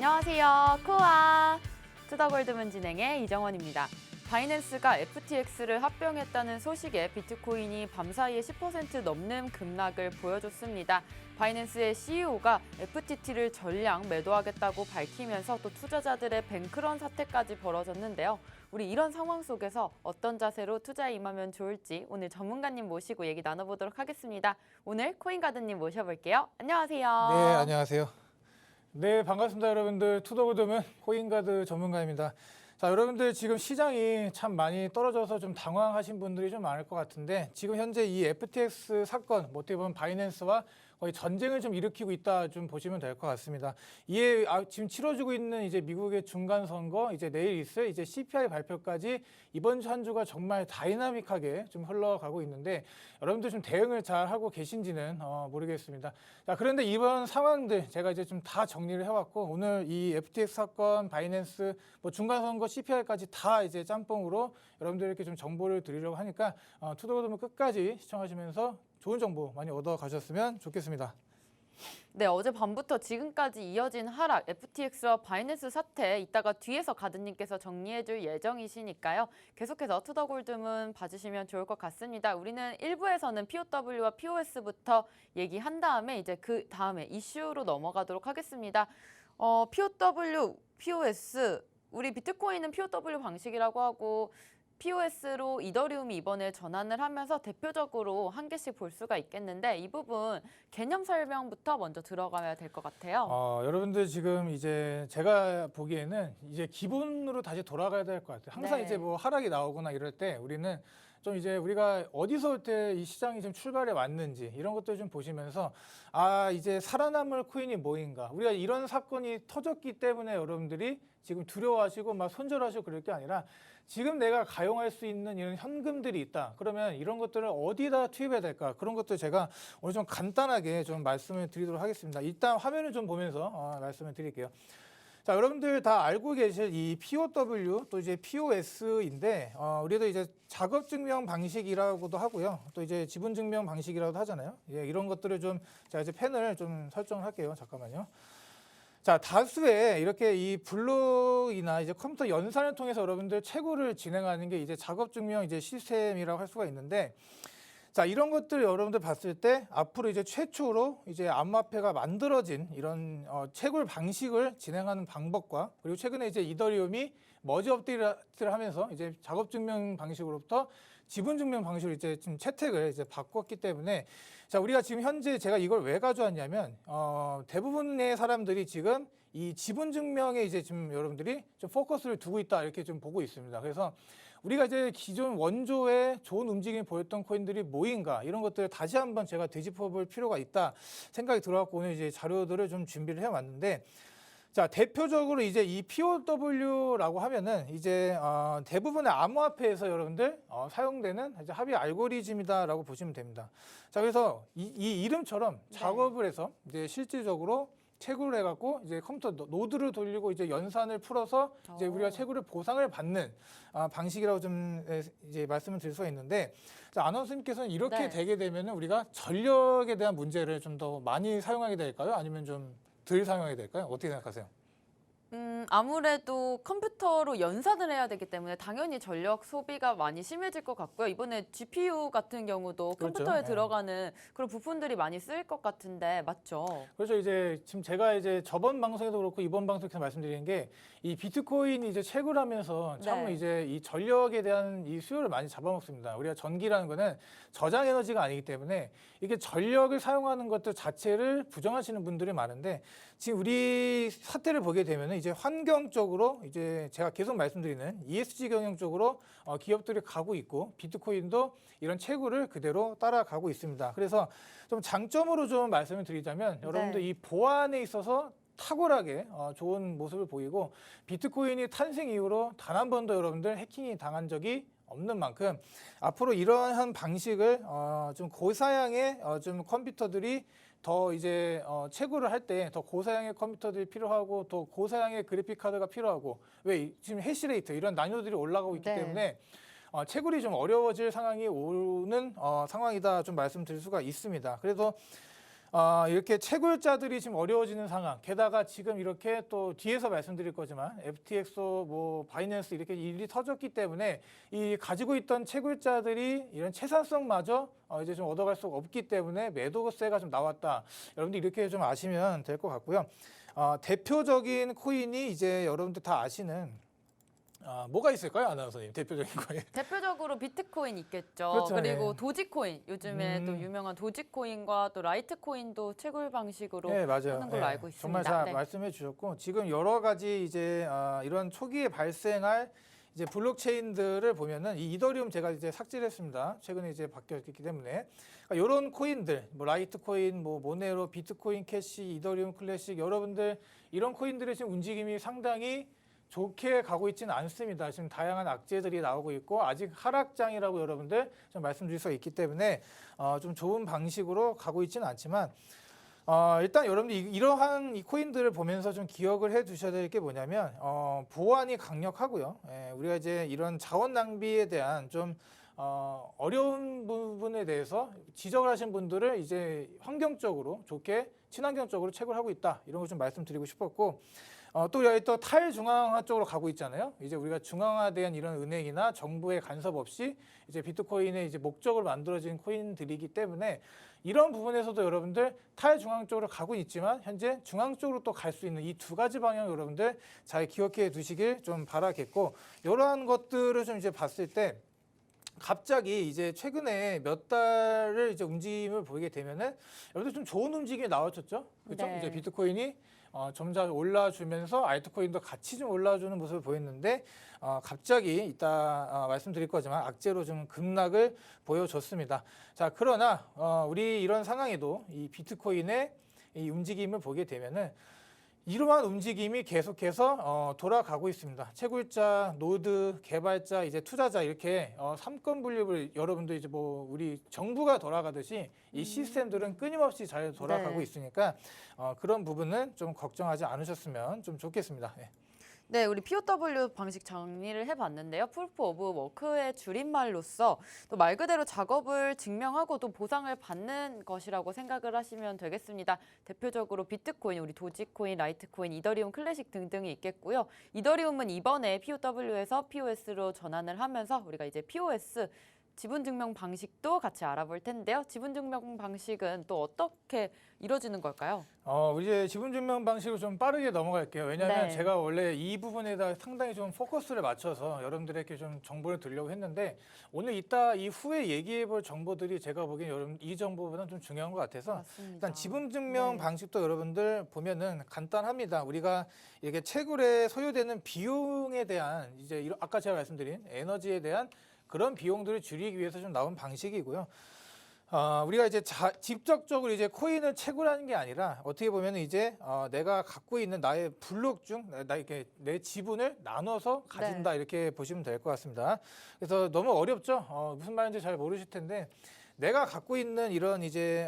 안녕하세요. 코아 투더골드문 진행의 이정원입니다. 바이낸스가 FTX를 합병했다는 소식에 비트코인이 밤사이에 10% 넘는 급락을 보여줬습니다. 바이낸스의 CEO가 FTT를 전량 매도하겠다고 밝히면서 또 투자자들의 뱅크런 사태까지 벌어졌는데요. 우리 이런 상황 속에서 어떤 자세로 투자에 임하면 좋을지 오늘 전문가님 모시고 얘기 나눠보도록 하겠습니다. 오늘 코인가드님 모셔볼게요. 안녕하세요. 네, 안녕하세요. 네, 반갑습니다, 여러분들. 투더골드문 코인가드 전문가입니다. 자, 여러분들 지금 시장이 참 많이 떨어져서 좀 당황하신 분들이 좀 많을 것 같은데 지금 현재 이 FTX 사건, 어떻게 보면 바이낸스와 거의 전쟁을 좀 일으키고 있다 좀 보시면 될 것 같습니다. 이에 지금 치러지고 있는 이제 미국의 중간 선거, 이제 내일 있을 이제 CPI 발표까지 이번 주 한 주가 정말 다이나믹하게 좀 흘러가고 있는데 여러분들 좀 대응을 잘 하고 계신지는 모르겠습니다. 자, 그런데 이번 상황들 제가 이제 좀 다 정리를 해왔고 오늘 이 FTX 사건, 바이낸스, 뭐 중간 선거, CPI까지 다 이제 짬뽕으로 여러분들께 좀 정보를 드리려고 하니까 투더골드문 끝까지 시청하시면서 좋은 정보 많이 얻어 가셨으면 좋겠습니다. 네, 어제 밤부터 지금까지 이어진 하락, FTX와 바이낸스 사태 이따가 뒤에서 가드님께서 정리해줄 예정이시니까요. 계속해서 투더골드문 봐주시면 좋을 것 같습니다. 우리는 1부에서는 POW와 POS부터 얘기한 다음에 이제 그 다음에 이슈로 넘어가도록 하겠습니다. POW, POS, 우리 비트코인은 POW 방식이라고 하고 POS로 이더리움이 이번에 전환을 하면서 대표적으로 한 개씩 볼 수가 있겠는데 이 부분 개념 설명부터 먼저 들어가야 될 것 같아요. 여러분들 지금 이제 제가 보기에는 이제 기본으로 다시 돌아가야 될 것 같아요. 항상 네. 이제 뭐 하락이 나오거나 이럴 때 우리는 좀 이제 우리가 어디서부터 이 시장이 좀 출발해 왔는지 이런 것들 좀 보시면서 이제 살아남을 코인이 뭐인가. 우리가 이런 사건이 터졌기 때문에 여러분들이 지금 두려워하시고 막 손절하시고 그럴 게 아니라 지금 내가 가용할 수 있는 이런 현금들이 있다. 그러면 이런 것들을 어디다 투입해야 될까? 그런 것들 제가 오늘 좀 간단하게 좀 말씀을 드리도록 하겠습니다. 일단 화면을 좀 보면서 말씀을 드릴게요. 자, 여러분들 다 알고 계실 이 POW 또 이제 POS인데 우리도 이제 작업 증명 방식이라고도 하고요. 또 이제 지분 증명 방식이라고도 하잖아요. 예, 이런 것들을 좀 제가 이제 펜을 좀 설정을 할게요. 잠깐만요. 자, 다수의 이렇게 이 블록이나 이제 컴퓨터 연산을 통해서 여러분들 채굴을 진행하는 게 이제 작업 증명 이제 시스템이라고 할 수가 있는데 자, 이런 것들 여러분들 봤을 때 앞으로 이제 최초로 이제 암호화폐가 만들어진 이런 채굴 방식을 진행하는 방법과 그리고 최근에 이제 이더리움이 머지 업데이트를 하면서 이제 작업 증명 방식으로부터 지분 증명 방식으로 이제 좀 채택을 이제 바꿨기 때문에 자, 우리가 지금 현재 제가 이걸 왜 가져왔냐면 대부분의 사람들이 지금 이 지분 증명에 이제 지금 여러분들이 좀 포커스를 두고 있다 이렇게 좀 보고 있습니다. 그래서 우리가 이제 기존 원조에 좋은 움직임을 보였던 코인들이 뭐인가 이런 것들을 다시 한번 제가 되짚어 볼 필요가 있다 생각이 들어갖고 오늘 이제 자료들을 좀 준비를 해왔는데 자, 대표적으로 이제 이 POW라고 하면은 이제 대부분의 암호화폐에서 여러분들 사용되는 이제 합의 알고리즘이다라고 보시면 됩니다. 자, 그래서 이 이름처럼 작업을 해서 이제 실질적으로 채굴을 해갖고 이제 컴퓨터 노드를 돌리고 이제 연산을 풀어서 이제 우리가 채굴을 보상을 받는 방식이라고 좀 이제 말씀을 드릴 수가 있는데 자, 아나운서님께서는 이렇게 네. 되게 되면은 우리가 전력에 대한 문제를 좀 더 많이 사용하게 될까요? 아니면 좀 덜 사용하게 될까요? 어떻게 생각하세요? 아무래도 컴퓨터로 연산을 해야 되기 때문에 당연히 전력 소비가 많이 심해질 것 같고요. 이번에 GPU 같은 경우도 그렇죠. 컴퓨터에 네. 들어가는 그런 부품들이 많이 쓰일 것 같은데 맞죠? 그렇죠. 이제 지금 제가 이제 저번 방송에도 그렇고 이번 방송에서 말씀드리는 게 이 비트코인이 이제 채굴하면서 참 네. 이제 이 전력에 대한 이 수요를 많이 잡아먹습니다. 우리가 전기라는 거는 저장 에너지가 아니기 때문에 이게 전력을 사용하는 것들 자체를 부정하시는 분들이 많은데 지금 우리 사태를 보게 되면은 이제 환경적으로 이제 제가 계속 말씀드리는 ESG 경영 쪽으로 기업들이 가고 있고 비트코인도 이런 채굴을 그대로 따라가고 있습니다. 그래서 좀 장점으로 좀 말씀을 드리자면 여러분들 이 보안에 있어서 탁월하게 좋은 모습을 보이고 비트코인이 탄생 이후로 단 한 번도 여러분들 해킹이 당한 적이 없는 만큼 앞으로 이러한 방식을 좀 고사양의 좀 컴퓨터들이 더 이제 채굴을 할 때 더 고사양의 컴퓨터들이 필요하고 더 고사양의 그래픽 카드가 필요하고 왜 지금 해시레이트 이런 난이도들이 올라가고 있기 때문에 채굴이 좀 어려워질 상황이 오는 상황이다 좀 말씀드릴 수가 있습니다. 그래서 이렇게 채굴자들이 지금 어려워지는 상황. 게다가 지금 이렇게 또 뒤에서 말씀드릴 거지만 FTX, 뭐 바이낸스 이렇게 일이 터졌기 때문에 이 가지고 있던 채굴자들이 이런 채산성마저 이제 좀 얻어갈 수가 없기 때문에 매도세가 좀 나왔다. 여러분들 이렇게 좀 아시면 될 것 같고요. 대표적인 코인이 이제 여러분들 다 아시는 뭐가 있을까요, 아나운서님? 대표적인 코인. 대표적으로 비트코인 있겠죠. 그렇죠, 그리고 네. 도지코인, 요즘에 또 유명한 도지코인과 또 라이트코인도 채굴 방식으로 네, 맞아요. 하는 걸로 네, 알고 있습니다. 정말 잘 네. 말씀해 주셨고 지금 여러 가지 이제 이런 초기에 발생할 이제 블록체인들을 보면은 이 이더리움 제가 이제 삭제를 했습니다. 최근에 이제 바뀌었기 때문에 이런 코인들, 뭐 라이트코인, 뭐 모네로, 비트코인 캐시, 이더리움 클래식 여러분들 이런 코인들의 지금 움직임이 상당히 좋게 가고 있지는 않습니다. 지금 다양한 악재들이 나오고 있고 아직 하락장이라고 여러분들 좀 말씀드릴 수가 있기 때문에 좀 좋은 방식으로 가고 있지는 않지만 일단 여러분들 이러한 이 코인들을 보면서 좀 기억을 해 두셔야 될 게 뭐냐면 보안이 강력하고요. 예, 우리가 이제 이런 자원 낭비에 대한 좀 어려운 부분에 대해서 지적을 하신 분들을 이제 환경적으로 좋게 친환경적으로 채굴하고 있다. 이런 걸 좀 말씀드리고 싶었고 또 여기 또 탈중앙화 쪽으로 가고 있잖아요. 이제 우리가 중앙화된 이런 은행이나 정부의 간섭 없이 이제 비트코인의 이제 목적으로 만들어진 코인들이기 때문에 이런 부분에서도 여러분들 탈중앙 쪽으로 가고 있지만 현재 중앙 쪽으로 또 갈 수 있는 이 두 가지 방향 여러분들 잘 기억해 두시길 좀 바라겠고 이러한 것들을 좀 이제 봤을 때 갑자기 이제 최근에 몇 달을 이제 움직임을 보이게 되면은 여러분들 좀 좋은 움직임이 나왔었죠. 그렇죠? 네. 이제 비트코인이 점점 올라주면서 알트코인도 같이 좀 올라주는 모습을 보였는데 갑자기 이따 말씀드릴 거지만 악재로 좀 급락을 보여줬습니다. 자, 그러나 우리 이런 상황에도 이 비트코인의 이 움직임을 보게 되면은 이러한 움직임이 계속해서 돌아가고 있습니다. 채굴자, 노드, 개발자, 이제 투자자 이렇게 삼권 분립을 여러분들 이제 뭐 우리 정부가 돌아가듯이 이 시스템들은 끊임없이 잘 돌아가고 네. 있으니까 그런 부분은 좀 걱정하지 않으셨으면 좀 좋겠습니다. 예. 네, 우리 POW 방식 정리를 해봤는데요. 프루프 오브 워크의 줄임말로서 또 말 그대로 작업을 증명하고 또 보상을 받는 것이라고 생각을 하시면 되겠습니다. 대표적으로 비트코인, 우리 도지코인, 라이트코인, 이더리움 클래식 등등이 있겠고요. 이더리움은 이번에 POW에서 POS로 전환을 하면서 우리가 이제 POS 지분증명 방식도 같이 알아볼 텐데요. 지분증명 방식은 또 어떻게 이루어지는 걸까요? 우리 이제 지분증명 방식으로 좀 빠르게 넘어갈게요. 왜냐하면 네. 제가 원래 이 부분에다 상당히 좀 포커스를 맞춰서 여러분들에게 좀 정보를 드리려고 했는데 오늘 이따 이후에 얘기해볼 정보들이 제가 보기엔 여러분 이 정보보다는 좀 중요한 것 같아서 맞습니다. 일단 지분증명 네. 방식도 여러분들 보면은 간단합니다. 우리가 이렇게 채굴에 소요되는 비용에 대한 이제 아까 제가 말씀드린 에너지에 대한 그런 비용들을 줄이기 위해서 좀 나온 방식이고요. 우리가 이제 직접적으로 이제 코인을 채굴하는 게 아니라 어떻게 보면 이제 내가 갖고 있는 나의 블록 중 이렇게 내 지분을 나눠서 가진다 이렇게 보시면 될 것 같습니다. 그래서 너무 어렵죠. 무슨 말인지 잘 모르실 텐데 내가 갖고 있는 이런 이제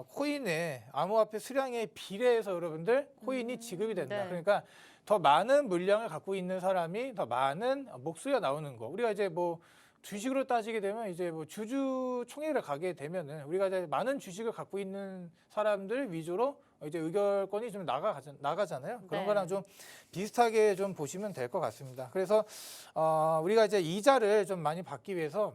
코인의 암호화폐 수량에 비례해서 여러분들 코인이 지급이 된다. 네. 그러니까 더 많은 물량을 갖고 있는 사람이 더 많은 목소리가 나오는 거. 우리가 이제 뭐 주식으로 따지게 되면 이제 뭐 주주 총회를 가게 되면은 우리가 이제 많은 주식을 갖고 있는 사람들 위주로 이제 의결권이 좀 나가잖아요. 그런 네. 거랑 좀 비슷하게 좀 보시면 될 것 같습니다. 그래서 우리가 이제 이자를 좀 많이 받기 위해서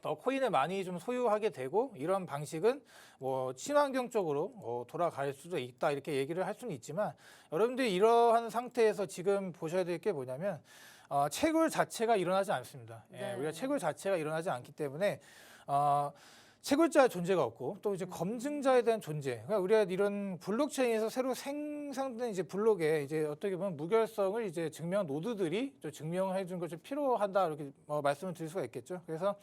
더 코인을 많이 좀 소유하게 되고 이런 방식은 뭐 친환경적으로 돌아갈 수도 있다 이렇게 얘기를 할 수는 있지만 여러분들이 이러한 상태에서 지금 보셔야 될 게 뭐냐면 채굴 자체가 일어나지 않습니다. 네. 우리가 채굴 자체가 일어나지 않기 때문에 채굴자의 존재가 없고 또 이제 검증자에 대한 존재. 그러니까 우리가 이런 블록체인에서 새로 생성된 이제 블록에 이제 어떻게 보면 무결성을 이제 증명한 노드들이 좀 증명해 준 것이 필요하다 이렇게 말씀을 드릴 수가 있겠죠. 그래서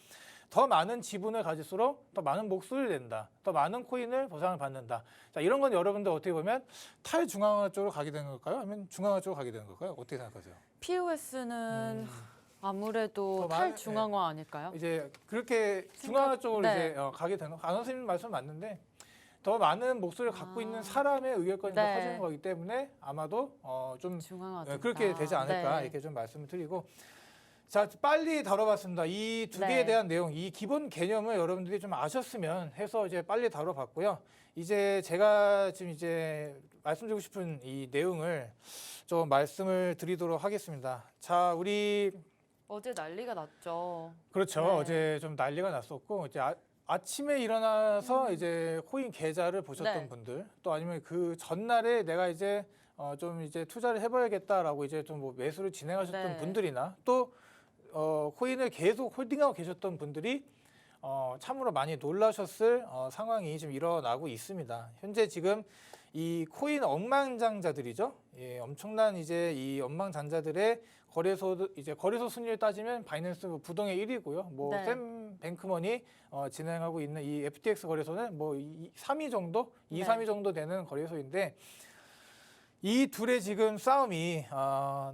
더 많은 지분을 가질수록 더 많은 목소리를 낸다. 더 많은 코인을 보상을 받는다. 자, 이런 건 여러분들 어떻게 보면 탈중앙화 쪽으로 가게 되는 걸까요? 아니면 중앙화 쪽으로 가게 되는 걸까요? 어떻게 생각하세요? POS는 아무래도 더 탈중앙화 아닐까요? 이제 그렇게 중앙화 쪽으로 네. 이제 가게 되는 안 선생님 말씀 맞는데 더 많은 목소리를 갖고 있는 사람의 의결권이 더 네. 커지는 거기 때문에 아마도 좀 중앙화 그렇게 되지 않을까 이렇게 좀 말씀을 드리고 자, 빨리 다뤄봤습니다. 이 두 개에 네. 대한 내용, 이 기본 개념을 여러분들이 좀 아셨으면 해서 이제 빨리 다뤄봤고요. 이제 제가 지금 이제 말씀드리고 싶은 이 내용을 좀 말씀을 드리도록 하겠습니다. 자, 우리 어제 난리가 났죠. 그렇죠. 네. 어제 좀 난리가 났었고 이제 아침에 일어나서 이제 코인 계좌를 보셨던 네. 분들, 또 아니면 그 전날에 내가 이제 좀 이제 투자를 해봐야겠다라고 이제 좀 뭐 매수를 진행하셨던 네. 분들이나 또 코인을 계속 홀딩하고 계셨던 분들이 참으로 많이 놀라셨을 상황이 지금 일어나고 있습니다. 현재 지금 이 코인 억만장자들이죠. 예, 엄청난 이제 이 억만장자들의 거래소 순위를 따지면 바이낸스 부동의 1위고요. 뭐 네. 샘 뱅크먼이 진행하고 있는 이 FTX 거래소는 뭐 3위 정도, 2, 네. 3위 정도 되는 거래소인데 이 둘의 지금 싸움이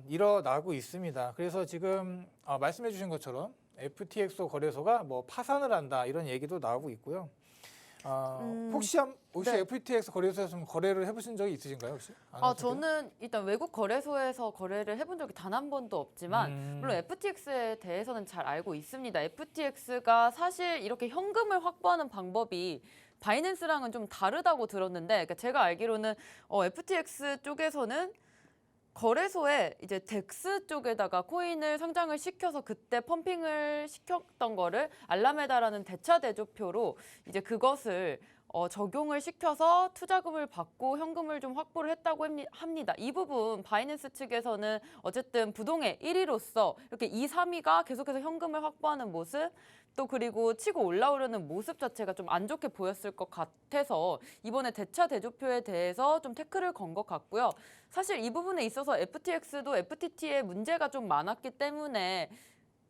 일어나고 있습니다. 그래서 지금 말씀해 주신 것처럼 FTX 거래소가 뭐 파산을 한다 이런 얘기도 나오고 있고요. 혹시 네. FTX 거래소에서 좀 거래를 해보신 적이 있으신가요? 혹시? 안 아, 하셨어요? 저는 일단 외국 거래소에서 거래를 해본 적이 단 한 번도 없지만 물론 FTX에 대해서는 잘 알고 있습니다. FTX가 사실 이렇게 현금을 확보하는 방법이 바이낸스랑은 좀 다르다고 들었는데, 그러니까 제가 알기로는 FTX 쪽에서는 거래소에 이제 덱스 쪽에다가 코인을 상장을 시켜서 그때 펌핑을 시켰던 거를 알라메다라는 대차 대조표로 이제 그것을 적용을 시켜서 투자금을 받고 현금을 좀 확보를 했다고 합니다. 이 부분 바이낸스 측에서는 어쨌든 부동의 1위로서 이렇게 2, 3위가 계속해서 현금을 확보하는 모습, 또 그리고 치고 올라오려는 모습 자체가 좀 안 좋게 보였을 것 같아서 이번에 대차 대조표에 대해서 좀 태클을 건 것 같고요. 사실 이 부분에 있어서 FTX도 FTT에 문제가 좀 많았기 때문에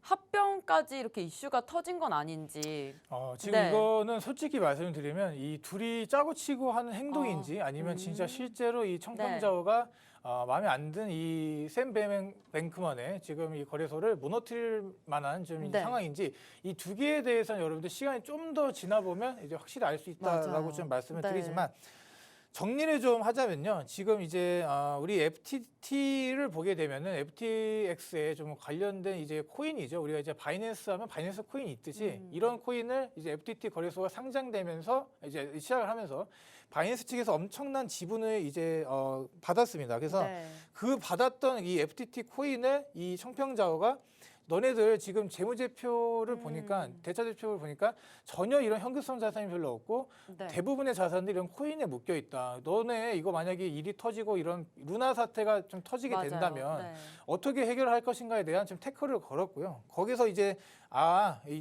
합병까지 이렇게 이슈가 터진 건 아닌지. 지금 네. 이거는 솔직히 말씀드리면 이 둘이 짜고 치고 하는 행동인지 아니면 진짜 실제로 이 청평자오가 마음에 안 든 이 샘 뱅크먼의 지금 이 거래소를 무너뜨릴 만한 좀 네. 상황인지 이 두 개에 대해서는 여러분들 시간이 좀 더 지나 보면 이제 확실히 알 수 있다라고 맞아요. 좀 말씀을 네. 드리지만 정리를 좀 하자면요. 지금 이제 우리 FTT를 보게 되면은 FTX에 좀 관련된 이제 코인이죠. 우리가 이제 바이낸스 하면 바이낸스 코인이 있듯이 이런 코인을 이제 FTT 거래소가 상장되면서 이제 시작을 하면서 바이낸스 측에서 엄청난 지분을 이제 받았습니다. 그래서 네. 그 받았던 이 FTT 코인을 이 청평자오가 너네들 지금 재무제표를 보니까 대차제표를 보니까 전혀 이런 현금성 자산이 별로 없고 네. 대부분의 자산들이 이런 코인에 묶여 있다. 너네 이거 만약에 일이 터지고 이런 루나 사태가 좀 터지게 맞아요. 된다면 네. 어떻게 해결할 것인가에 대한 좀 태클을 걸었고요. 거기서 이제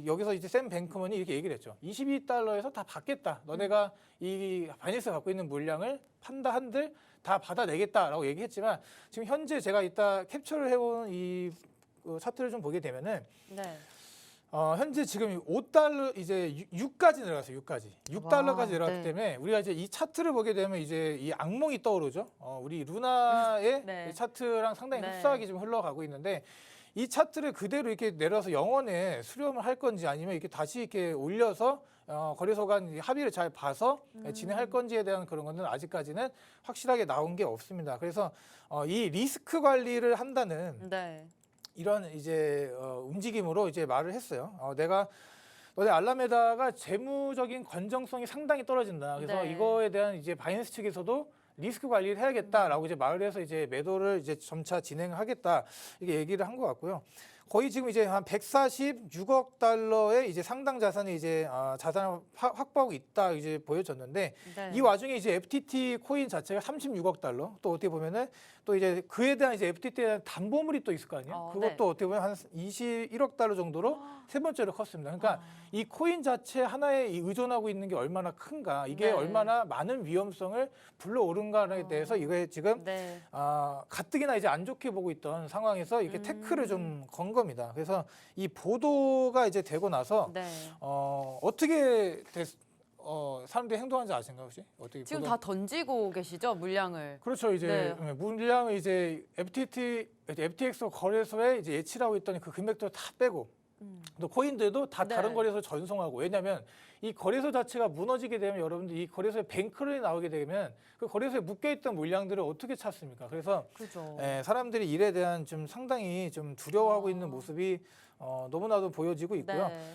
여기서 이제 샘 뱅크먼이 이렇게 얘기를 했죠. 22달러에서 다 받겠다. 너네가 이 바이낸스가 갖고 있는 물량을 판다 한들 다 받아내겠다라고 얘기했지만 지금 현재 제가 이따 캡처를 해온 이 차트를 좀 보게 되면은 네. 현재 지금 5달러 이제 6까지 내려갔어요. 6달러까지 와, 내려갔기 네. 때문에 우리가 이제 이 차트를 보게 되면 이제 이 악몽이 떠오르죠. 우리 루나의 네. 이 차트랑 상당히 네. 흡사하게 좀 흘러가고 있는데 이 차트를 그대로 이렇게 내려서 영원에 수렴을 할 건지 아니면 이렇게 다시 이렇게 올려서 거래소 간 합의를 잘 봐서 진행할 건지에 대한 그런 거는 아직까지는 확실하게 나온 게 없습니다. 그래서 이 리스크 관리를 한다는 네. 이런 이제 움직임으로 이제 말을 했어요. 너네 알라메다가 재무적인 건정성이 상당히 떨어진다. 그래서 네. 이거에 대한 이제 바이낸스 측에서도 리스크 관리를 해야겠다라고 이제 말을 해서 이제 매도를 이제 점차 진행하겠다 이게 얘기를 한 것 같고요. 거의 지금 이제 한 146억 달러의 이제 상당 자산이 이제 자산을 확보하고 있다 이제 보여졌는데 네. 이 와중에 이제 FTT 코인 자체가 36억 달러 또 어떻게 보면은 또 이제 그에 대한 이제 FTT에 대한 담보물이 또 있을 거 아니에요. 그것도 네. 어떻게 보면 한 21억 달러 정도로 세 번째로 컸습니다. 그러니까 이 코인 자체 하나에 의존하고 있는 게 얼마나 큰가, 이게 네. 얼마나 많은 위험성을 불러오른가에 대해서 이게 지금 네. 가뜩이나 이제 안 좋게 보고 있던 상황에서 이렇게 태클을 좀 건 겁니다. 그래서 이 보도가 이제 되고 나서 네. 어떻게 사람들이 행동하는지 아신가요, 혹시? 어떻게 지금 보도- 다 던지고 계시죠, 물량을. 그렇죠. 이제 네. 물량을 이제 FTX 거래소에 이제 예치하고 있던 그 금액도 다 빼고 또 코인들도 다 네. 다른 거래소 전송하고 왜냐하면 이 거래소 자체가 무너지게 되면 여러분들 이 거래소에 뱅크런이 나오게 되면 그 거래소에 묶여있던 물량들을 어떻게 찾습니까? 그래서 그죠. 사람들이 일에 대한 좀 상당히 좀 두려워하고 아. 있는 모습이 너무나도 보여지고 있고요. 네.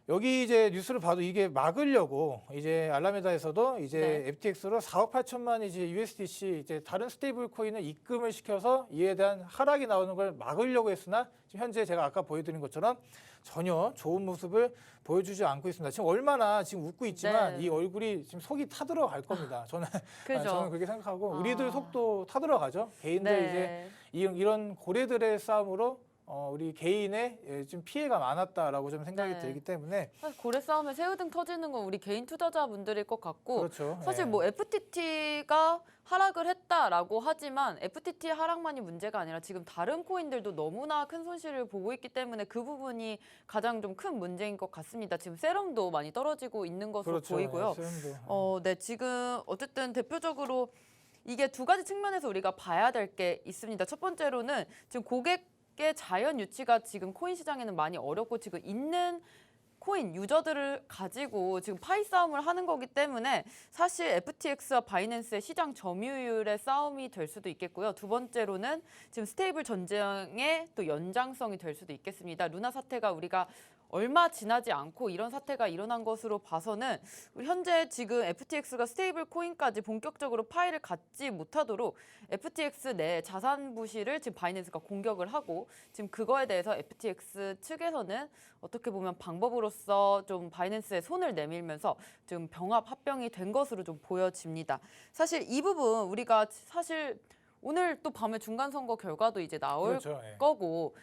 여기 이제 뉴스를 봐도 이게 막으려고 이제 알라메다에서도 이제 네. FTX로 4억 8천만 이제 USDC 이제 다른 스테이블 코인을 입금을 시켜서 이에 대한 하락이 나오는 걸 막으려고 했으나 지금 현재 제가 아까 보여드린 것처럼 전혀 좋은 모습을 보여주지 않고 있습니다. 지금 얼마나 지금 웃고 있지만 네. 이 얼굴이 지금 속이 타들어갈 겁니다. 저는 그죠. 저는 그렇게 생각하고 아. 우리들 속도 타들어가죠. 개인들 네. 이제 이런 고래들의 싸움으로 우리 개인의 좀 피해가 많았다라고 좀 생각이 네. 들기 때문에 사실 고래 싸움에 새우등 터지는 건 우리 개인 투자자분들일 것 같고 그렇죠. 사실 예. 뭐 FTT가 하락을 했다라고 하지만 FTT 하락만이 문제가 아니라 지금 다른 코인들도 너무나 큰 손실을 보고 있기 때문에 그 부분이 가장 좀 큰 문제인 것 같습니다. 지금 세럼도 많이 떨어지고 있는 것으로 그렇죠. 보이고요. 예, 세럼도. 네, 지금 어쨌든 대표적으로 이게 두 가지 측면에서 우리가 봐야 될 게 있습니다. 첫 번째로는 지금 고객의 자연 유치가 지금 코인 시장에는 많이 어렵고 지금 있는 코인 유저들을 가지고 지금 파이 싸움을 하는 거기 때문에 사실 FTX와 바이낸스의 시장 점유율의 싸움이 될 수도 있겠고요. 두 번째로는 지금 스테이블 전쟁의 또 연장성이 될 수도 있겠습니다. 루나 사태가 우리가 얼마 지나지 않고 이런 사태가 일어난 것으로 봐서는 현재 지금 FTX가 스테이블 코인까지 본격적으로 파이를 갖지 못하도록 FTX 내 자산 부실을 지금 바이낸스가 공격을 하고 지금 그거에 대해서 FTX 측에서는 어떻게 보면 방법으로서 좀 바이낸스에 손을 내밀면서 지금 병합 합병이 된 것으로 좀 보여집니다. 사실 이 부분 우리가 사실 오늘 또 밤에 중간 선거 결과도 이제 나올 그렇죠. 예. 거고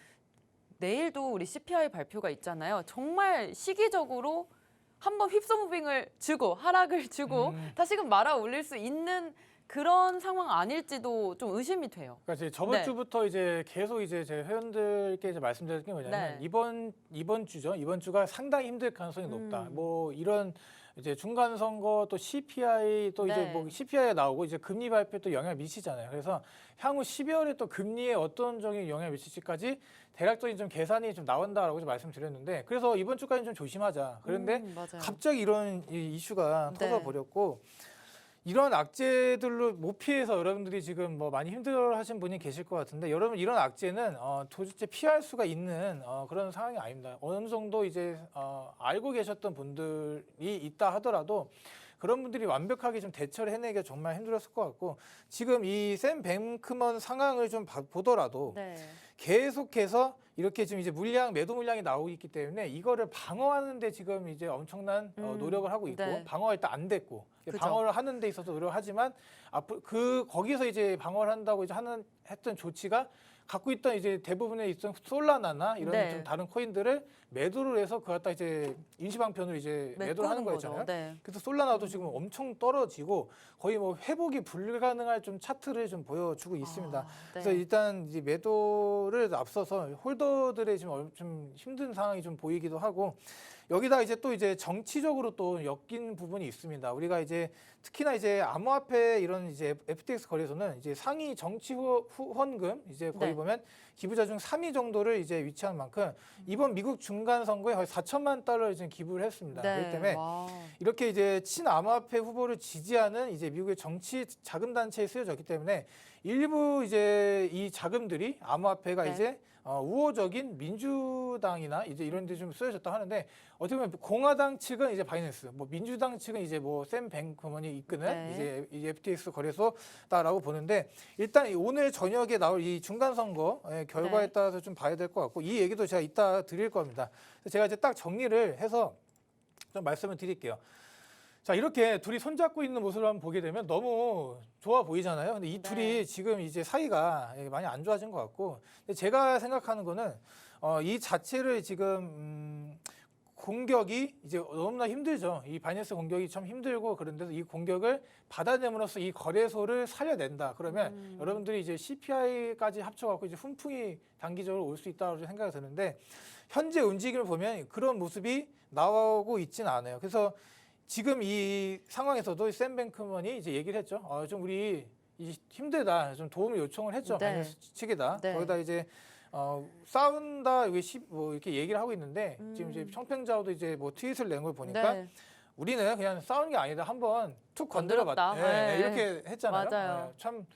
내일도 우리 CPI 발표가 있잖아요. 정말 시기적으로 한번 휩싸 무빙을 주고 하락을 주고 다시금 말아 올릴 수 있는 그런 상황 아닐지도 좀 의심이 돼요. 그러니까 이제 저번 네. 주부터 이제 계속 이제 제 회원들께 이제 말씀드린 게 뭐냐면 네. 이번 주죠. 이번 주가 상당히 힘들 가능성이 높다. 뭐 이런 이제 중간 선거 또 CPI 또 이제 네. 뭐 CPI에 나오고 이제 금리 발표 또 영향을 미치잖아요. 그래서 향후 12월에 또 금리에 어떤 적인 영향을 미칠지까지 대략적인 좀 계산이 좀 나온다라고 좀 말씀드렸는데 그래서 이번 주까지는 좀 조심하자. 그런데 맞아요. 갑자기 이런 이슈가 네. 터져버렸고 이런 악재들로 못 피해서 여러분들이 지금 뭐 많이 힘들어하신 분이 계실 것 같은데 여러분 이런 악재는 도대체 피할 수가 있는 그런 상황이 아닙니다. 어느 정도 이제 알고 계셨던 분들이 있다 하더라도 그런 분들이 완벽하게 좀 대처를 해내기가 정말 힘들었을 것 같고 지금 이 샘 뱅크먼 상황을 좀 보더라도 네. 계속해서 이렇게 지금 이제 매도 물량이 나오고 있기 때문에 이거를 방어하는데 지금 이제 엄청난 노력을 하고 있고 네. 방어가 일단 안 됐고 그죠. 방어를 하는 데 있어서 노력하지만 앞으로 거기서 이제 방어를 한다고 이제 했던 조치가 갖고 있던 이제 대부분의 있던 솔라나나 이런 네. 좀 다른 코인들을 매도를 해서 그걸 갖다 이제 임시방편으로 이제 매도를 하는 메꾸는 거죠. 거였잖아요. 네. 그래서 솔라나도 지금 엄청 떨어지고 거의 뭐 회복이 불가능할 좀 차트를 좀 보여주고 있습니다. 네. 그래서 일단 이제 매도를 앞서서 홀더들의 지금 좀 힘든 상황이 좀 보이기도 하고 여기다 이제 또 이제 정치적으로 또 엮인 부분이 있습니다. 우리가 이제 특히나 이제 암호화폐 이런 이제 FTX 거래소는 이제 상위 정치 후원금 이제 거의 네. 보면 기부자 중 3위 정도를 이제 위치한 만큼 이번 미국 중간 선거에 거의 4천만 달러를 지금 기부를 했습니다. 네. 그렇기 때문에 와. 이렇게 이제 친암호화폐 후보를 지지하는 이제 미국의 정치 자금 단체에 쓰여졌기 때문에 일부 이제 이 자금들이 암호화폐가 네. 이제 우호적인 민주당이나 이제 이런 데 좀 쓰여졌다 하는데 어떻게 보면 공화당 측은 이제 바이낸스, 뭐 민주당 측은 이제 뭐 샘 뱅크먼이 이끄는 네. 이제 FTX 거래소다라고 보는데 일단 오늘 저녁에 나올 이 중간 선거의 결과에 네. 따라서 좀 봐야 될 것 같고 이 얘기도 제가 이따 드릴 겁니다. 그래서 제가 이제 딱 정리를 해서 좀 말씀을 드릴게요. 자, 이렇게 둘이 손잡고 있는 모습을 한번 보게 되면 너무 좋아 보이잖아요. 근데 이 네. 둘이 지금 이제 사이가 많이 안 좋아진 것 같고, 근데 제가 생각하는 거는 이 자체를 지금 공격이 이제 너무나 힘들죠. 이 바이낸스 공격이 참 힘들고 그런데도 이 공격을 받아내므로써 이 거래소를 살려낸다. 그러면 여러분들이 이제 CPI까지 합쳐갖고 이제 훈풍이 단기적으로 올 수 있다고 생각이 드는데 현재 움직임을 보면 그런 모습이 나오고 있지는 않아요. 그래서 지금 이 상황에서도 샘 뱅크먼이 이제 얘기를 했죠. 좀 우리 힘들다. 좀 도움을 요청을 했죠. 네. 바이낸스 측에다. 네. 거기다 이제 싸운다 뭐 이렇게 얘기를 하고 있는데 지금 이제 청평자오도 이제 뭐 트윗을 낸 걸 보니까 네. 우리는 그냥 싸우는 게 아니다. 한번 툭 건드려봤다. 건드렸다. 네. 이렇게 했잖아요. 맞아요. 참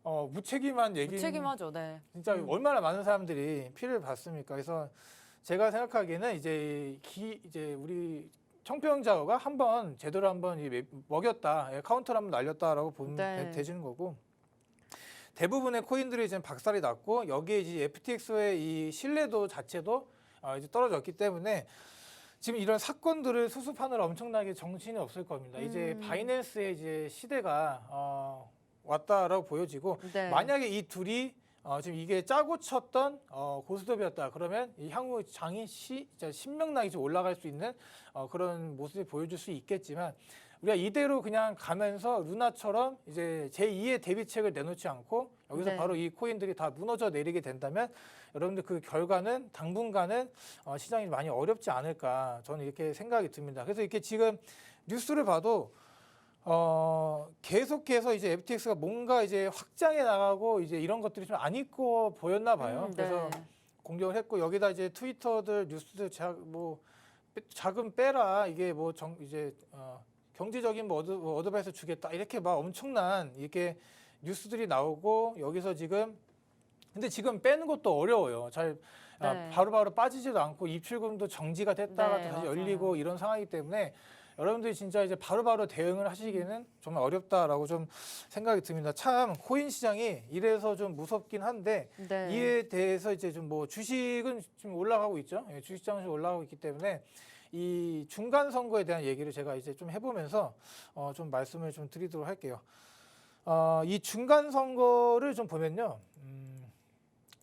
무책임한 얘기. 무책임하죠. 네. 진짜 얼마나 많은 사람들이 피해를 봤습니까? 그래서 제가 생각하기에는 이제 우리 청평자오가 한번 제대로 한번 먹였다, 카운터를 한번 날렸다라고 보면 네. 되지는 거고. 대부분의 코인들이 지금 박살이 났고 여기에 이제 FTX의 이 신뢰도 자체도 이제 떨어졌기 때문에 지금 이런 사건들을 수습하느라 엄청나게 정신이 없을 겁니다. 이제 바이낸스의 이제 시대가 왔다라고 보여지고 네. 만약에 이 둘이 지금 이게 짜고 쳤던 고스톱이었다 그러면 이 향후 장이 진짜 신명나게 좀 올라갈 수 있는 그런 모습을 보여줄 수 있겠지만 우리가 이대로 그냥 가면서 루나처럼 이제 제2의 대비책을 내놓지 않고 여기서 네. 바로 이 코인들이 다 무너져 내리게 된다면 여러분들 그 결과는 당분간은 시장이 많이 어렵지 않을까 저는 이렇게 생각이 듭니다. 그래서 이렇게 지금 뉴스를 봐도 계속해서 이제 FTX가 뭔가 이제 확장해 나가고 이제 이런 것들이 좀 안 있고 보였나 봐요. 네. 그래서 공격을 했고 여기다 이제 트위터들 뉴스들 뭐 자금 빼라 이게 뭐 이제 경제적인 뭐 어드바이스 주겠다 이렇게 막 엄청난 이렇게 뉴스들이 나오고 여기서 지금 근데 지금 빼는 것도 어려워요. 잘 네. 바로바로 빠지지도 않고 입출금도 정지가 됐다가 네, 또 다시 맞아요. 열리고 이런 상황이기 때문에 여러분들이 진짜 이제 바로바로 대응을 하시기에는 정말 어렵다라고 좀 생각이 듭니다. 참 코인 시장이 이래서 좀 무섭긴 한데 네. 이에 대해서 이제 좀 뭐 주식은 지금 올라가고 있죠. 주식장은 올라가고 있기 때문에 이 중간 선거에 대한 얘기를 제가 이제 좀 해보면서 좀 말씀을 좀 드리도록 할게요. 이 중간 선거를 좀 보면요.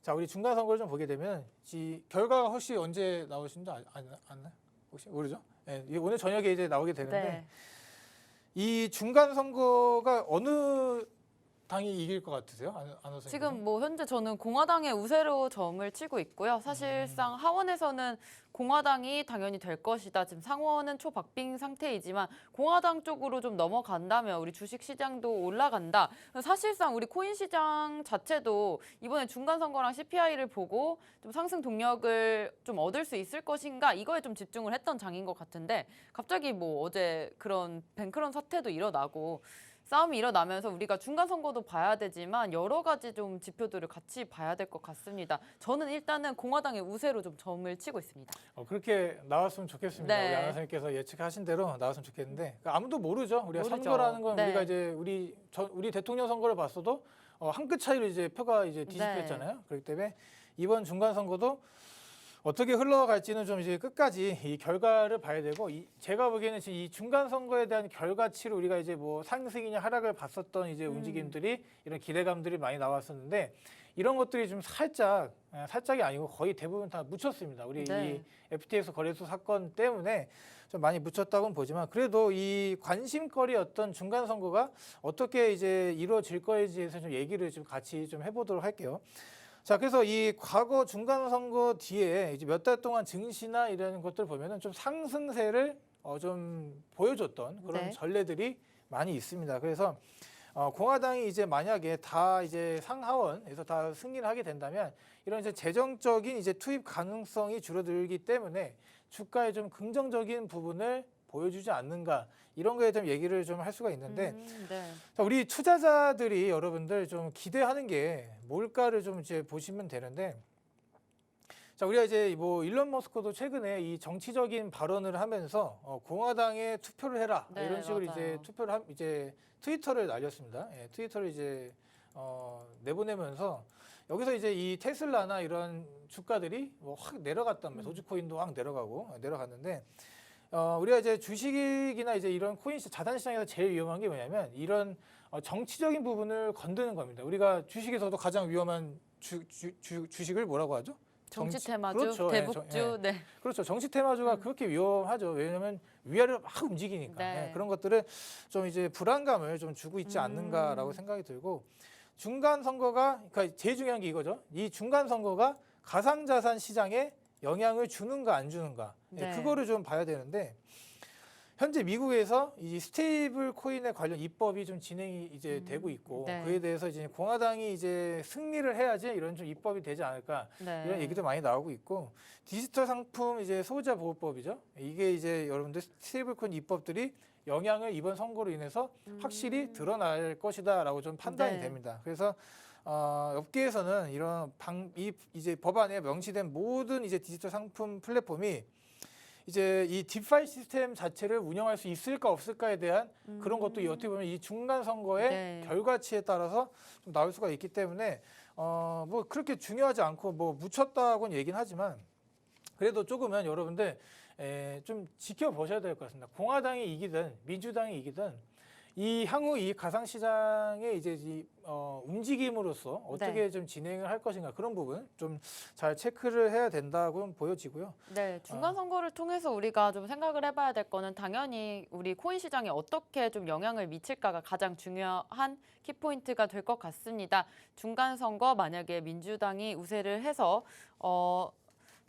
자, 우리 중간 선거를 좀 보게 되면 이 결과가 혹시 언제 나오신지 아나요? 혹시 모르죠? 네, 오늘 저녁에 이제 나오게 되는데 네. 이 중간 선거가 어느 당이 이길 것 같으세요? 안 선생님? 지금 뭐 현재 저는 공화당의 우세로 점을 치고 있고요. 사실상 하원에서는 공화당이 당연히 될 것이다. 지금 상원은 초박빙 상태이지만 공화당 쪽으로 좀 넘어간다면 우리 주식 시장도 올라간다. 사실상 우리 코인 시장 자체도 이번에 중간 선거랑 CPI를 보고 좀 상승 동력을 좀 얻을 수 있을 것인가 이거에 좀 집중을 했던 장인 것 같은데 갑자기 뭐 어제 그런 뱅크런 사태도 일어나고 싸움이 일어나면서 우리가 중간 선거도 봐야 되지만 여러 가지 좀 지표들을 같이 봐야 될 것 같습니다. 저는 일단은 공화당의 우세로 좀 점을 치고 있습니다. 그렇게 나왔으면 좋겠습니다. 네. 우리 아나 선생님께서 예측하신 대로 나왔으면 좋겠는데 아무도 모르죠. 우리가 모르죠. 선거라는 건 네. 우리가 이제 우리 대통령 선거를 봤어도 한 끗 차이로 이제 표가 이제 뒤집혔잖아요. 네. 그렇기 때문에 이번 중간 선거도 어떻게 흘러갈지는 좀 이제 끝까지 이 결과를 봐야 되고 제가 보기에는 지금 이 중간 선거에 대한 결과치로 우리가 이제 뭐 상승이냐 하락을 봤었던 이제 움직임들이 이런 기대감들이 많이 나왔었는데 이런 것들이 좀 살짝이 아니고 거의 대부분 다 묻혔습니다. 우리 네. 이 FTX 거래소 사건 때문에 좀 많이 묻혔다고는 보지만 그래도 이 관심거리였던 중간 선거가 어떻게 이제 이루어질 거에 대해서 좀 얘기를 좀 같이 좀 해보도록 할게요. 자, 그래서 이 과거 중간 선거 뒤에 이제 몇 달 동안 증시나 이런 것들 보면은 좀 상승세를 좀 보여줬던 그런 네. 전례들이 많이 있습니다. 그래서 공화당이 이제 만약에 다 이제 상하원에서 다 승리를 하게 된다면 이런 이제 재정적인 이제 투입 가능성이 줄어들기 때문에 주가에 좀 긍정적인 부분을 보여주지 않는가 이런 거에 좀 얘기를 좀 할 수가 있는데 네. 자, 우리 투자자들이 여러분들 좀 기대하는 게 뭘까를 좀 이제 보시면 되는데 자, 우리가 이제 뭐 일론 머스크도 최근에 이 정치적인 발언을 하면서 공화당에 투표를 해라 네, 이런 식으로 맞아요. 이제 트위터를 날렸습니다. 트위터를 이제 내보내면서 여기서 이제 이 테슬라나 이런 주가들이 뭐 확 내려갔단 말이에요. 도지코인도 확 내려갔는데 우리가 이제 주식이나 이제 이런 코인 자산 시장에서 제일 위험한 게 뭐냐면 이런 정치적인 부분을 건드는 겁니다. 우리가 주식에서도 가장 위험한 주식을 뭐라고 하죠? 정치 테마주, 그렇죠. 대북주, 네. 그렇죠. 정치 테마주가 그렇게 위험하죠. 왜냐하면 위아래로 막 움직이니까. 네. 그런 것들을 좀 이제 불안감을 좀 주고 있지 않는가라고 생각이 들고 중간 선거가 그러니까 제일 중요한 게 이거죠. 이 중간 선거가 가상자산 시장에 영향을 주는가 안 주는가 네. 그거를 좀 봐야 되는데 현재 미국에서 이 스테이블 코인에 관련 입법이 좀 진행이 이제 되고 있고 네. 그에 대해서 이제 공화당이 이제 승리를 해야지 이런 좀 입법이 되지 않을까 네. 이런 얘기도 많이 나오고 있고 디지털 상품 이제 소비자 보호법이죠. 이게 이제 여러분들 스테이블 코인 입법들이 영향을 이번 선거로 인해서 확실히 드러날 것이다라고 좀 판단이 네. 됩니다. 그래서 업계에서는 이제 법안에 명시된 모든 이제 디지털 상품 플랫폼이 이제 이 디파이 시스템 자체를 운영할 수 있을까 없을까에 대한 그런 것도 어떻게 보면 이 중간 선거의 네. 결과치에 따라서 좀 나올 수가 있기 때문에 뭐 그렇게 중요하지 않고 뭐 묻혔다고는 얘기는 하지만 그래도 조금은 여러분들 좀 지켜보셔야 될 것 같습니다. 공화당이 이기든 민주당이 이기든 이 향후 이 가상시장의 이제 움직임으로써 어떻게 네. 좀 진행을 할 것인가 그런 부분 좀 잘 체크를 해야 된다고 보여지고요. 네, 중간 선거를 통해서 우리가 좀 생각을 해봐야 될 거는 당연히 우리 코인 시장에 어떻게 좀 영향을 미칠까가 가장 중요한 키포인트가 될 것 같습니다. 중간 선거 만약에 민주당이 우세를 해서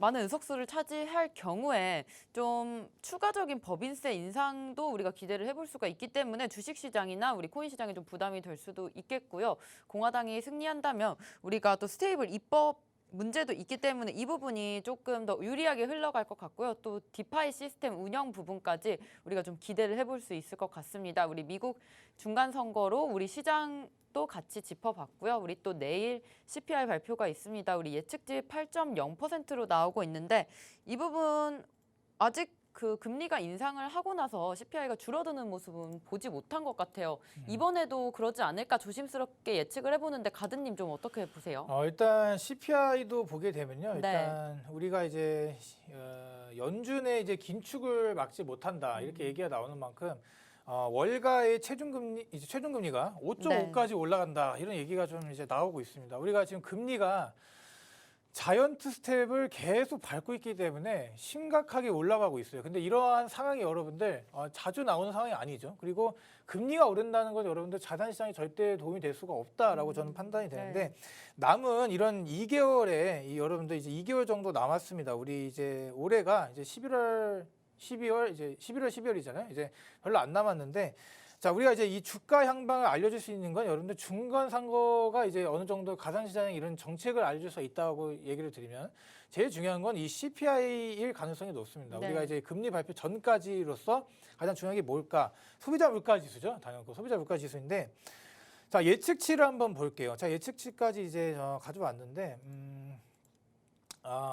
많은 의석수를 차지할 경우에 좀 추가적인 법인세 인상도 우리가 기대를 해볼 수가 있기 때문에 주식시장이나 우리 코인 시장에 좀 부담이 될 수도 있겠고요. 공화당이 승리한다면 우리가 또 스테이블 입법 문제도 있기 때문에 이 부분이 조금 더 유리하게 흘러갈 것 같고요. 또 디파이 시스템 운영 부분까지 우리가 좀 기대를 해볼 수 있을 것 같습니다. 우리 미국 중간 선거로 우리 시장도 같이 짚어봤고요. 우리 또 내일 CPI 발표가 있습니다. 우리 예측치 8.0%로 나오고 있는데 이 부분 아직 그 금리가 인상을 하고 나서 CPI가 줄어드는 모습은 보지 못한 것 같아요. 이번에도 그러지 않을까 조심스럽게 예측을 해보는데 가드님 좀 어떻게 보세요? 일단 CPI도 보게 되면요. 네. 일단 우리가 이제 연준의 이제 긴축을 막지 못한다 이렇게 얘기가 나오는 만큼 월가의 최종금리가 5.5까지 올라간다 이런 얘기가 좀 이제 나오고 있습니다. 우리가 지금 금리가 자이언트 스텝을 계속 밟고 있기 때문에 심각하게 올라가고 있어요. 근데 이러한 상황이 여러분들 자주 나오는 상황이 아니죠. 그리고 금리가 오른다는 건 여러분들 자산시장에 절대 도움이 될 수가 없다라고 저는 판단이 되는데 남은 이런 2개월에 여러분들 이제 2개월 정도 남았습니다. 우리 이제 올해가 이제 11월, 12월이잖아요. 이제 별로 안 남았는데 자, 우리가 이제 이 주가 향방을 알려줄 수 있는 건 여러분들 중간 선거가 이제 어느 정도 가상시장에 이런 정책을 알려줄 수 있다고 얘기를 드리면 제일 중요한 건 이 CPI일 가능성이 높습니다. 네. 우리가 이제 금리 발표 전까지로서 가장 중요한 게 뭘까? 소비자 물가 지수죠. 당연히 소비자 물가 지수인데 자, 예측치를 한번 볼게요. 자, 예측치까지 이제 가져왔는데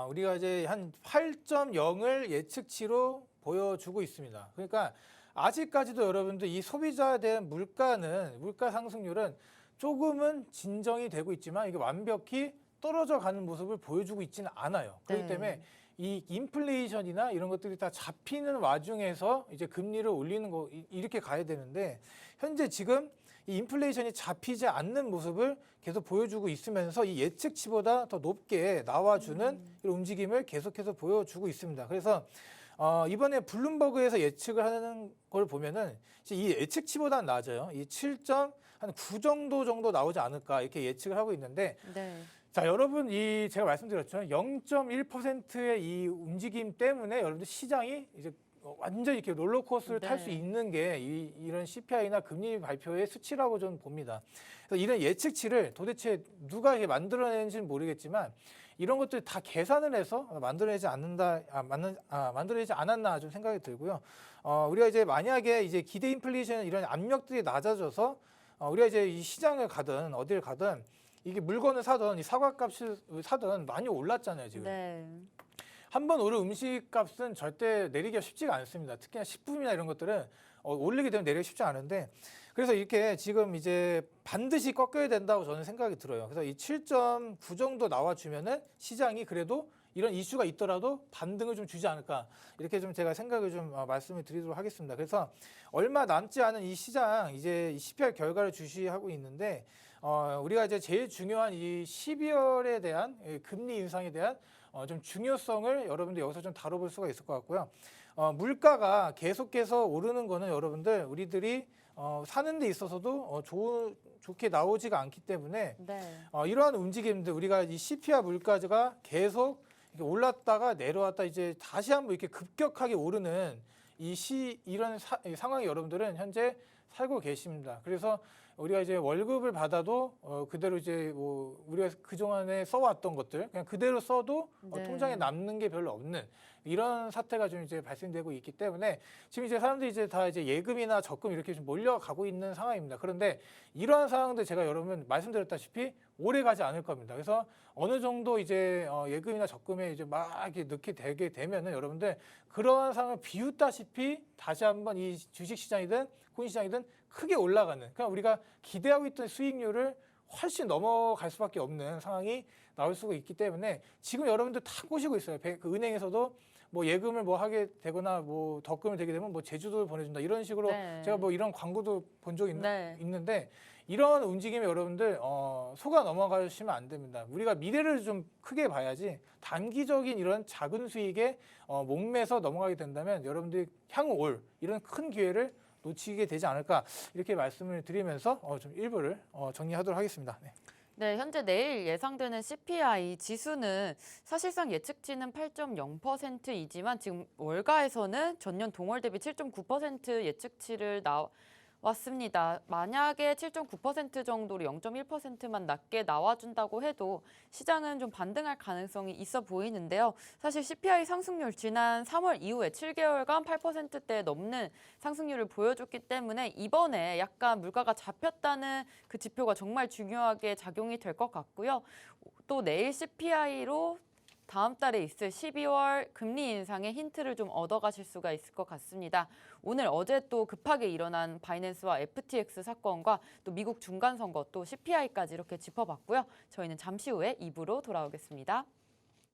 우리가 이제 한 8.0을 예측치로 보여주고 있습니다. 그러니까 아직까지도 여러분들 이 소비자에 대한 물가 상승률은 조금은 진정이 되고 있지만 이게 완벽히 떨어져 가는 모습을 보여주고 있지는 않아요. 그렇기 네. 때문에 이 인플레이션이나 이런 것들이 다 잡히는 와중에서 이제 금리를 올리는 거 이렇게 가야 되는데 현재 지금 이 인플레이션이 잡히지 않는 모습을 계속 보여주고 있으면서 이 예측치보다 더 높게 나와주는 이런 움직임을 계속해서 보여주고 있습니다. 그래서 이번에 블룸버그에서 예측을 하는 걸 보면은 이 예측치보다는 낮아요. 이 7.9 정도 나오지 않을까 이렇게 예측을 하고 있는데 네. 자, 여러분 제가 말씀드렸죠. 0.1%의 이 움직임 때문에 여러분들 시장이 이제 완전히 이렇게 롤러코스터를 탈 수 네. 있는 게 이런 CPI나 금리 발표의 수치라고 저는 봅니다. 그래서 이런 예측치를 도대체 누가 이렇게 만들어내는지는 모르겠지만 이런 것들 다 계산을 해서 만들어내지 않았나 좀 생각이 들고요. 우리가 이제 만약에 이제 기대 인플레이션 이런 압력들이 낮아져서 우리가 이제 이 시장을 가든 어딜 가든 이게 물건을 사든 이 사과값을 사든 많이 올랐잖아요 지금. 네. 한번 오른 음식값은 절대 내리기가 쉽지가 않습니다. 특히나 식품이나 이런 것들은 올리게 되면 내리기 쉽지 않은데 그래서 이렇게 지금 이제 반드시 꺾여야 된다고 저는 생각이 들어요. 그래서 이 7.9 정도 나와주면은 시장이 그래도 이런 이슈가 있더라도 반등을 좀 주지 않을까 이렇게 좀 제가 생각을 좀 말씀을 드리도록 하겠습니다. 그래서 얼마 남지 않은 이 시장 이제 CPI 결과를 주시하고 있는데 우리가 이제 제일 중요한 이 12월에 대한 금리 인상에 대한 좀 중요성을 여러분들 여기서 좀 다뤄볼 수가 있을 것 같고요. 물가가 계속해서 오르는 거는 여러분들 우리들이 사는 데 있어서도 좋게 나오지가 않기 때문에 네. 이러한 움직임들 우리가 이 CPI 물가가 계속 이렇게 올랐다가 내려왔다 이제 다시 한번 이렇게 급격하게 오르는 이 상황이 여러분들은 현재 살고 계십니다. 그래서 우리가 이제 월급을 받아도 그대로 이제 뭐 우리가 그동안에 써왔던 것들 그냥 그대로 써도 네. 통장에 남는 게 별로 없는 이런 사태가 좀 이제 발생되고 있기 때문에 지금 이제 사람들이 이제 다 이제 예금이나 적금 이렇게 좀 몰려가고 있는 상황입니다. 그런데 이러한 상황들 제가 여러분 말씀드렸다시피 오래 가지 않을 겁니다. 그래서 어느 정도 이제 예금이나 적금에 이제 막 이렇게 넣게 되게 되면은 여러분들 그러한 상황을 비웃다시피 다시 한번 이 주식 시장이든 코인 시장이든 크게 올라가는 그러니까 우리가 기대하고 있던 수익률을 훨씬 넘어갈 수밖에 없는 상황이 나올 수가 있기 때문에 지금 여러분들 다 꼬시고 있어요. 그 은행에서도 뭐 예금을 뭐 하게 되거나 뭐 덕금을 되게 되면 뭐 제주도를 보내준다 이런 식으로 네. 제가 뭐 이런 광고도 본 적 네. 있는데 이런 움직임에 여러분들 속아 넘어가시면 안 됩니다. 우리가 미래를 좀 크게 봐야지 단기적인 이런 작은 수익에 목매서 넘어가게 된다면 여러분들이 향후 올 이런 큰 기회를 놓치게 되지 않을까 이렇게 말씀을 드리면서 좀 일부를 정리하도록 하겠습니다. 네. 네, 현재 내일 예상되는 CPI 지수는 사실상 예측치는 8.0%이지만 지금 월가에서는 전년 동월 대비 7.9% 예측치를 나왔습니다. 만약에 7.9% 정도로 0.1%만 낮게 나와준다고 해도 시장은 좀 반등할 가능성이 있어 보이는데요. 사실 CPI 상승률 지난 3월 이후에 7개월간 8%대 넘는 상승률을 보여줬기 때문에 이번에 약간 물가가 잡혔다는 그 지표가 정말 중요하게 작용이 될 것 같고요. 또 내일 CPI로 다음 달에 있을 12월 금리 인상의 힌트를 좀 얻어가실 수가 있을 것 같습니다. 오늘 어제 또 급하게 일어난 바이낸스와 FTX 사건과 또 미국 중간선거 또 CPI까지 이렇게 짚어봤고요. 저희는 잠시 후에 2부로 돌아오겠습니다.